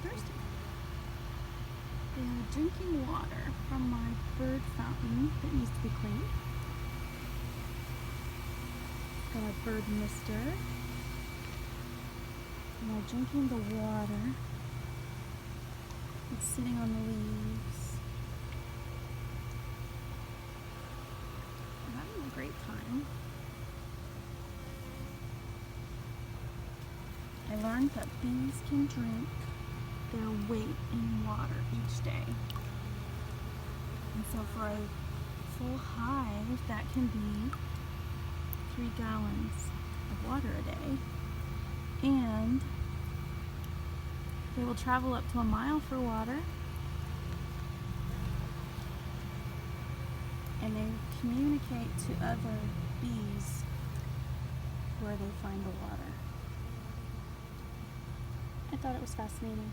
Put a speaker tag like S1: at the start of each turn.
S1: thirsty. They are drinking water from my bird fountain that needs to be cleaned. Got a bird mister. And they're drinking the water. It's sitting on the leaves. They're having a great time. I learned that bees can drink their weight in water each day. And so for a full hive, that can be 3 gallons of water a day. And they will travel up to a mile for water. And they communicate to other bees where they find the water. I thought it was fascinating.